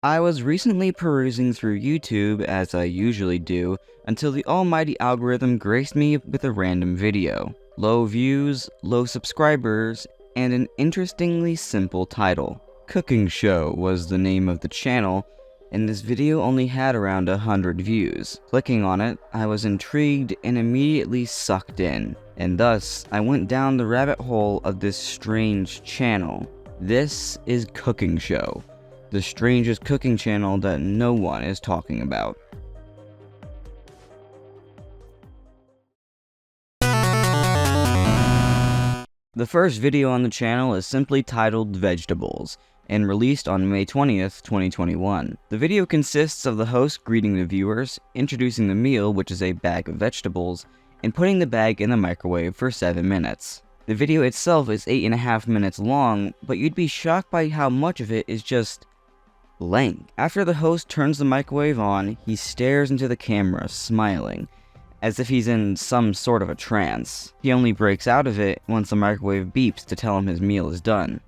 I was recently perusing through YouTube, as I usually do, until the almighty algorithm graced me with a random video. Low views, low subscribers, and an interestingly simple title. Cooking Show was the name of the channel, and this video only had around 100 views. Clicking on it, I was intrigued and immediately sucked in, and thus I went down the rabbit hole of this strange channel. This is Cooking Show, the strangest cooking channel that no one is talking about. The first video on the channel is simply titled Vegetables, and released on May 20th, 2021. The video consists of the host greeting the viewers, introducing the meal, which is a bag of vegetables, and putting the bag in the microwave for 7 minutes. The video itself is 8.5 minutes long, but you'd be shocked by how much of it is just blank. After the host turns the microwave on, he stares into the camera, smiling, as if he's in some sort of a trance. He only breaks out of it once the microwave beeps to tell him his meal is done.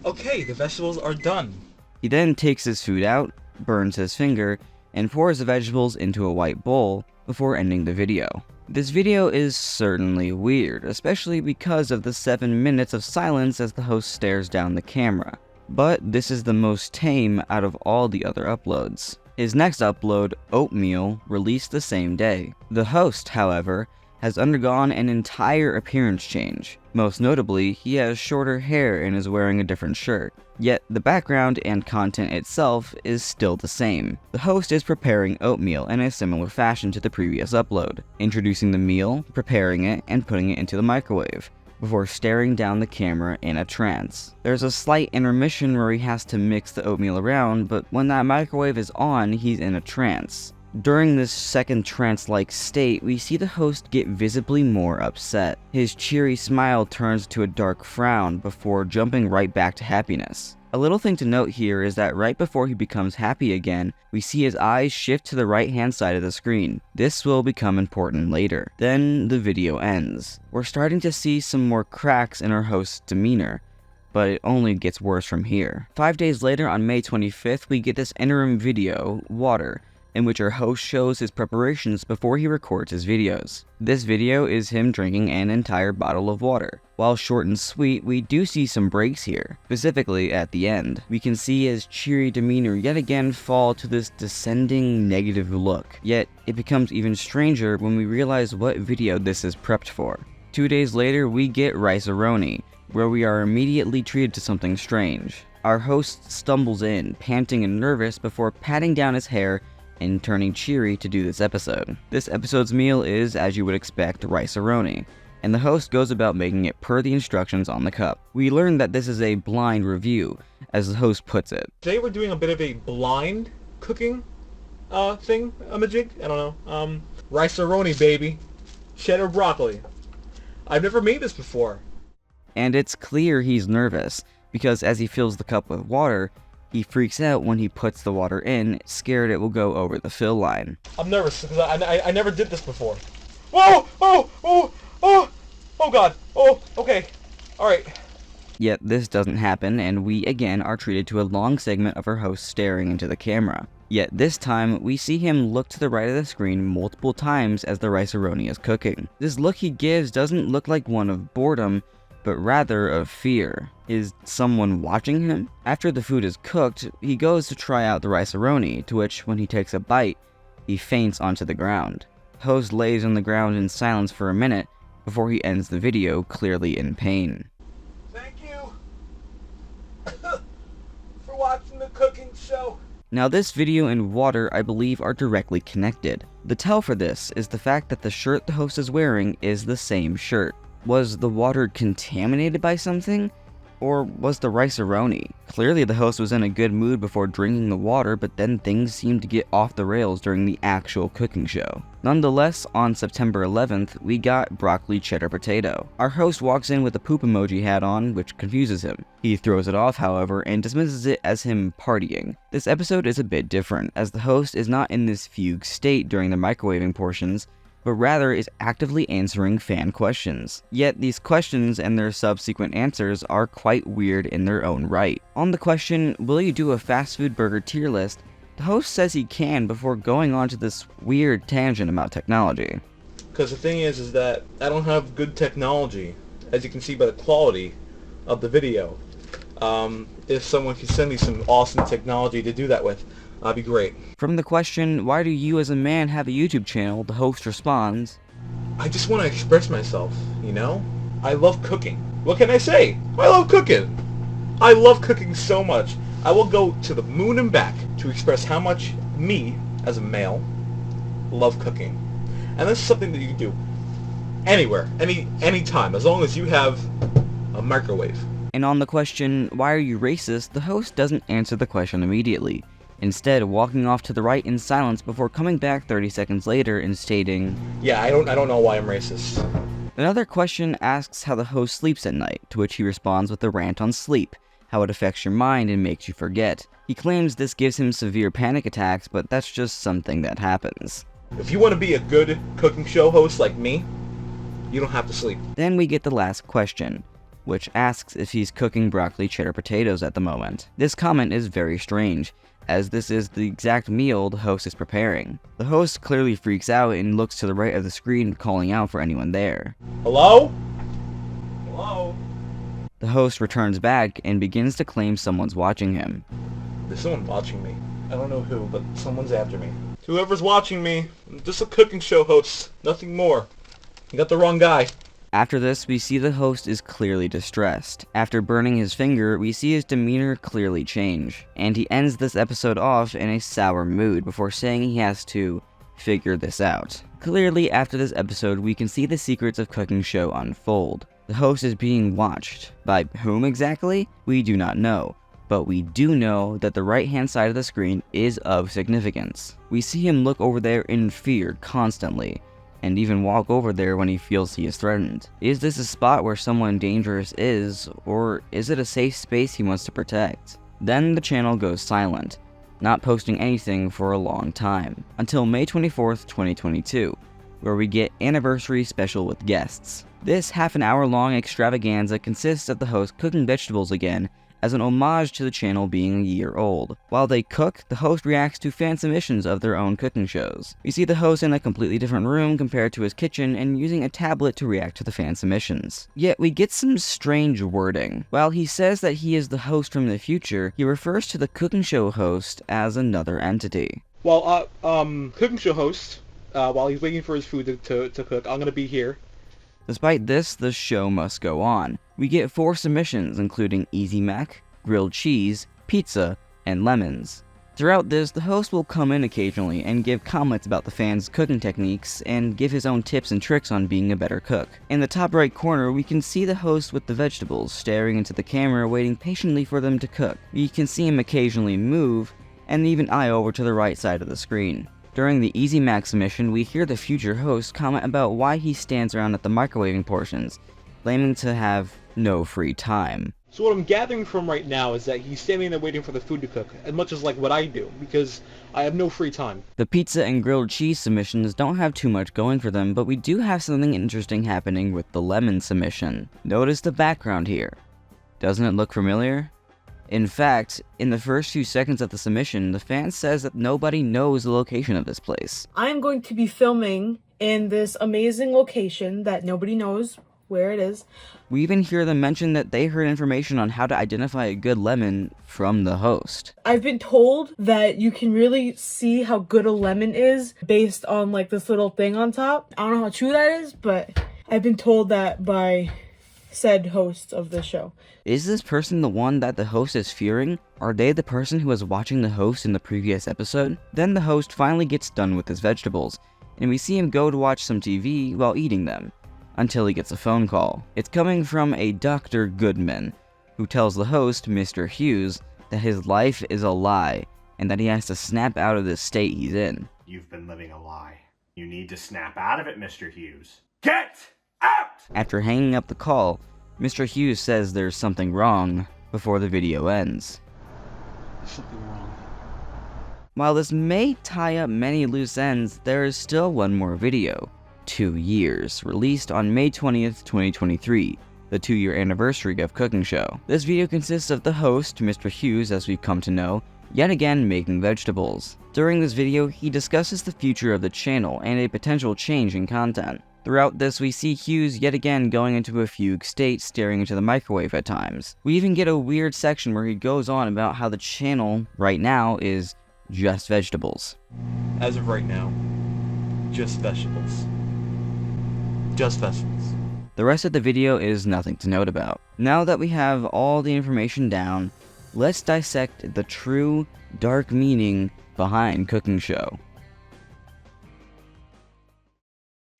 Okay, the vegetables are done. He then takes his food out, burns his finger, and pours the vegetables into a white bowl before ending the video. This video is certainly weird, especially because of the 7 minutes of silence as the host stares down the camera. But this is the most tame out of all the other uploads. His next upload, Oatmeal, released the same day. The host, however, has undergone an entire appearance change. Most notably, he has shorter hair and is wearing a different shirt. Yet, the background and content itself is still the same. The host is preparing oatmeal in a similar fashion to the previous upload, introducing the meal, preparing it, and putting it into the microwave, before staring down the camera in a trance. There's a slight intermission where he has to mix the oatmeal around, but when that microwave is on, he's in a trance. During this second trance-like state, we see the host get visibly more upset. His cheery smile turns to a dark frown before jumping right back to happiness. A little thing to note here is that right before he becomes happy again, we see his eyes shift to the right-hand side of the screen. This will become important later. Then the video ends. We're starting to see some more cracks in our host's demeanor, but it only gets worse from here. 5 days later, on May 25th, we get this interim video, Water, in which our host shows his preparations before he records his videos. This video is him drinking an entire bottle of water. While short and sweet, we do see some breaks here. Specifically at the end, we can see his cheery demeanor yet again fall to this descending negative look. Yet, it becomes even stranger when we realize what video this is prepped for. 2 days later, we get Rice-A-Roni, where we are immediately treated to something strange. Our host stumbles in, panting and nervous, before patting down his hair and turning cheery to do this episode. This episode's meal is, as you would expect, Rice-A-Roni, and the host goes about making it per the instructions on the cup. We learn that this is a blind review, as the host puts it. Today we're doing a bit of a blind cooking thing, majig. I don't know. Rice-A-Roni, baby. Cheddar broccoli. I've never made this before. And it's clear he's nervous, because as he fills the cup with water, he freaks out when he puts the water in, scared it will go over the fill line. I'm nervous because I never did this before. Whoa! Oh! Oh! Oh! Oh God! Oh! Okay. Alright. Yet this doesn't happen, and we again are treated to a long segment of our host staring into the camera. Yet this time, we see him look to the right of the screen multiple times as the Rice-A-Roni is cooking. This look he gives doesn't look like one of boredom, but rather of fear. Is someone watching him? After the food is cooked, he goes to try out the Rice-A-Roni, to which, when he takes a bite, he faints onto the ground. Host lays on the ground in silence for a minute before he ends the video, clearly in pain. Thank you for watching the cooking show. Now this video and Water, I believe, are directly connected. The tell for this is the fact that the shirt the host is wearing is the same shirt. Was the water contaminated by something? Or was the Rice-A-Roni? Clearly the host was in a good mood before drinking the water, but then things seemed to get off the rails during the actual cooking show. Nonetheless, on September 11th, we got broccoli cheddar potato. Our host walks in with a poop emoji hat on, which confuses him. He throws it off, however, and dismisses it as him partying. This episode is a bit different, as the host is not in this fugue state during the microwaving portions, but rather is actively answering fan questions. Yet these questions and their subsequent answers are quite weird in their own right. On the question, will you do a fast food burger tier list, the host says he can before going on to this weird tangent about technology. Because the thing is that I don't have good technology, as you can see by the quality of the video. If someone could send me some awesome technology to do that with, that'd be great. From the question, why do you as a man have a YouTube channel, the host responds, I just want to express myself, you know? I love cooking. What can I say? I love cooking. I love cooking so much. I will go to the moon and back to express how much me, as a male, love cooking. And this is something that you can do anywhere, anytime, as long as you have a microwave. And on the question, why are you racist, the host doesn't answer the question immediately, instead walking off to the right in silence before coming back 30 seconds later and stating, Yeah, I don't know why I'm racist. Another question asks how the host sleeps at night, to which he responds with a rant on sleep, how it affects your mind and makes you forget. He claims this gives him severe panic attacks, but that's just something that happens. If you want to be a good cooking show host like me, you don't have to sleep. Then we get the last question, which asks if he's cooking broccoli cheddar potatoes at the moment. This comment is very strange, as this is the exact meal the host is preparing. The host clearly freaks out and looks to the right of the screen, calling out for anyone there. Hello? Hello? The host returns back and begins to claim someone's watching him. There's someone watching me. I don't know who, but someone's after me. Whoever's watching me, I'm just a cooking show host, nothing more. You got the wrong guy. After this, we see the host is clearly distressed. After burning his finger, we see his demeanor clearly change, and he ends this episode off in a sour mood before saying he has to figure this out. Clearly, after this episode, we can see the secrets of cooking show unfold. The host is being watched. By whom exactly? We do not know. But we do know that the right-hand side of the screen is of significance. We see him look over there in fear constantly, and even walk over there when he feels he is threatened. Is this a spot where someone dangerous is, or is it a safe space he wants to protect? Then the channel goes silent, not posting anything for a long time, until May 24th, 2022, where we get Anniversary Special with guests. This half-an-hour-long extravaganza consists of the host cooking vegetables again, as an homage to the channel being a year old. While they cook, the host reacts to fan submissions of their own cooking shows. We see the host in a completely different room compared to his kitchen and using a tablet to react to the fan submissions. Yet we get some strange wording. While he says that he is the host from the future, he refers to the cooking show host as another entity. Well, cooking show host, while he's waiting for his food to cook, I'm gonna be here. Despite this, the show must go on. We get 4 submissions, including Easy Mac, grilled cheese, pizza, and lemons. Throughout this, the host will come in occasionally and give comments about the fans' cooking techniques and give his own tips and tricks on being a better cook. In the top right corner, we can see the host with the vegetables, staring into the camera, waiting patiently for them to cook. We can see him occasionally move, and even eye over to the right side of the screen. During the Easy Mac submission, we hear the future host comment about why he stands around at the microwaving portions, claiming to have no free time. So what I'm gathering from right now is that he's standing there waiting for the food to cook, as much as like what I do, because I have no free time. The pizza and grilled cheese submissions don't have too much going for them, but we do have something interesting happening with the lemon submission. Notice the background here. Doesn't it look familiar? In fact, in the first few seconds of the submission, the fan says that nobody knows the location of this place. I am going to be filming in this amazing location that nobody knows where it is. We even hear them mention that they heard information on how to identify a good lemon from the host. I've been told that you can really see how good a lemon is based on like this little thing on top. I don't know how true that is, but I've been told that by said hosts of the show. Is this person the one that the host is fearing? Are they the person who was watching the host in the previous episode? Then the host finally gets done with his vegetables, and we see him go to watch some TV while eating them, until he gets a phone call. It's coming from a Dr. Goodman, who tells the host, Mr. Hughes, that his life is a lie, and that he has to snap out of this state he's in. You've been living a lie. You need to snap out of it, Mr. Hughes. Get out! After hanging up the call, Mr. Hughes says there's something wrong before the video ends. There's something wrong. While this may tie up many loose ends, there is still one more video. 2 years, released on May 20th, 2023, the 2-year anniversary of Cooking Show. This video consists of the host, Mr. Hughes, as we've come to know, yet again making vegetables. During this video, he discusses the future of the channel and a potential change in content. Throughout this, we see Hughes yet again going into a fugue state, staring into the microwave at times. We even get a weird section where he goes on about how the channel, right now, is just vegetables. As of right now, just vegetables. Just vegetables. The rest of the video is nothing to note about. Now that we have all the information down, let's dissect the true, dark meaning behind Cooking Show.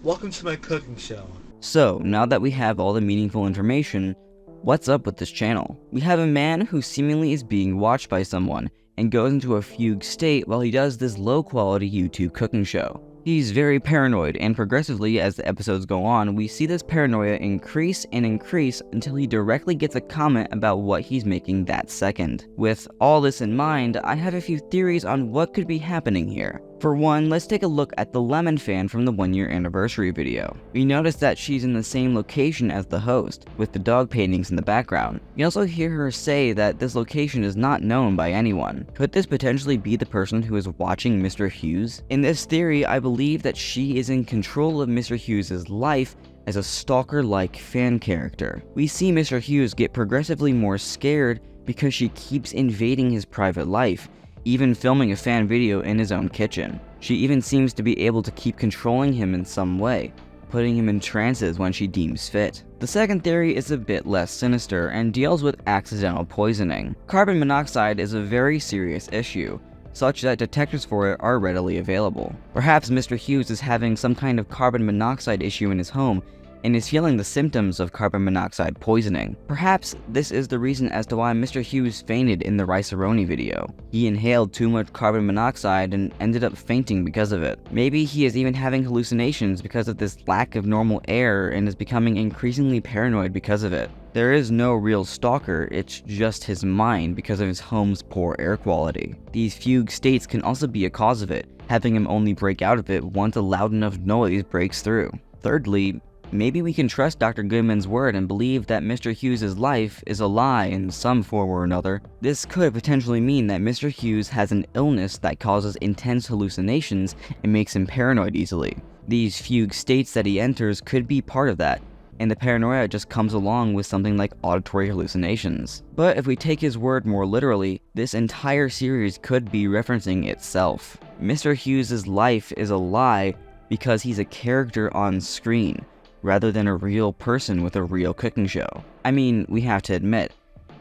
Welcome to my cooking show. So, now that we have all the meaningful information, what's up with this channel? We have a man who seemingly is being watched by someone and goes into a fugue state while he does this low-quality YouTube cooking show. He's very paranoid, and progressively as the episodes go on, we see this paranoia increase and increase until he directly gets a comment about what he's making that second. With all this in mind, I have a few theories on what could be happening here. For one, let's take a look at the lemon fan from the 1-year anniversary video. We notice that she's in the same location as the host, with the dog paintings in the background. We also hear her say that this location is not known by anyone. Could this potentially be the person who is watching Mr. Hughes? In this theory, I believe that she is in control of Mr. Hughes' life as a stalker-like fan character. We see Mr. Hughes get progressively more scared because she keeps invading his private life, even filming a fan video in his own kitchen. She even seems to be able to keep controlling him in some way, putting him in trances when she deems fit. The second theory is a bit less sinister and deals with accidental poisoning. Carbon monoxide is a very serious issue, such that detectors for it are readily available. Perhaps Mr. Hughes is having some kind of carbon monoxide issue in his home and is feeling the symptoms of carbon monoxide poisoning. Perhaps this is the reason as to why Mr. Hughes fainted in the rice-a-roni video. He inhaled too much carbon monoxide and ended up fainting because of it. Maybe he is even having hallucinations because of this lack of normal air and is becoming increasingly paranoid because of it. There is no real stalker, it's just his mind because of his home's poor air quality. These fugue states can also be a cause of it, having him only break out of it once a loud enough noise breaks through. Thirdly, maybe we can trust Dr. Goodman's word and believe that Mr. Hughes' life is a lie in some form or another. This could potentially mean that Mr. Hughes has an illness that causes intense hallucinations and makes him paranoid easily. These fugue states that he enters could be part of that, and the paranoia just comes along with something like auditory hallucinations. But if we take his word more literally, this entire series could be referencing itself. Mr. Hughes' life is a lie because he's a character on screen, rather than a real person with a real cooking show. I mean, we have to admit,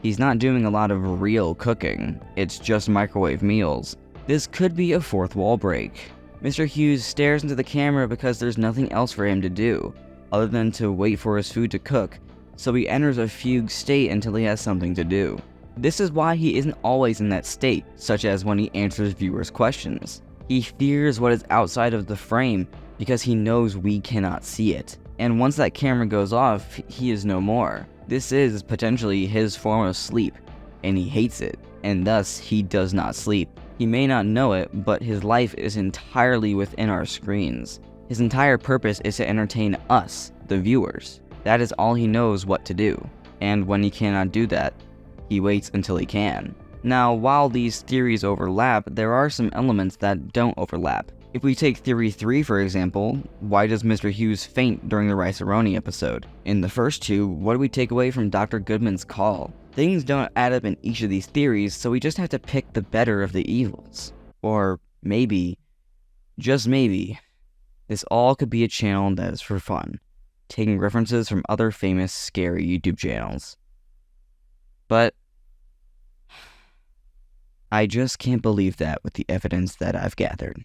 he's not doing a lot of real cooking, it's just microwave meals. This could be a fourth wall break. Mr. Hughes stares into the camera because there's nothing else for him to do, other than to wait for his food to cook, so he enters a fugue state until he has something to do. This is why he isn't always in that state, such as when he answers viewers' questions. He fears what is outside of the frame because he knows we cannot see it. And once that camera goes off, he is no more. This is potentially his form of sleep, and he hates it, and thus he does not sleep. He may not know it, but his life is entirely within our screens. His entire purpose is to entertain us, the viewers. That is all he knows what to do, and when he cannot do that, he waits until he can. Now, while these theories overlap, there are some elements that don't overlap. If we take Theory 3 for example, why does Mr. Hughes faint during the rice-a-roni episode? In the first two, what do we take away from Dr. Goodman's call? Things don't add up in each of these theories, so we just have to pick the better of the evils. Or maybe, just maybe, this all could be a channel that is for fun, taking references from other famous scary YouTube channels. But I just can't believe that with the evidence that I've gathered.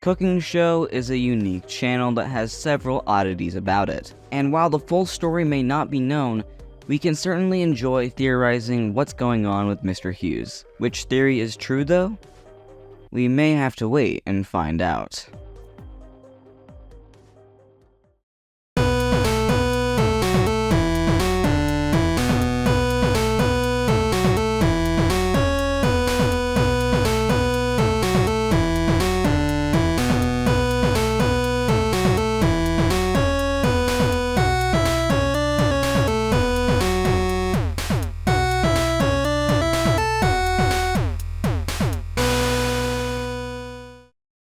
Cooking Show is a unique channel that has several oddities about it, and while the full story may not be known, we can certainly enjoy theorizing what's going on with Mr. Hughes. Which theory is true though? We may have to wait and find out.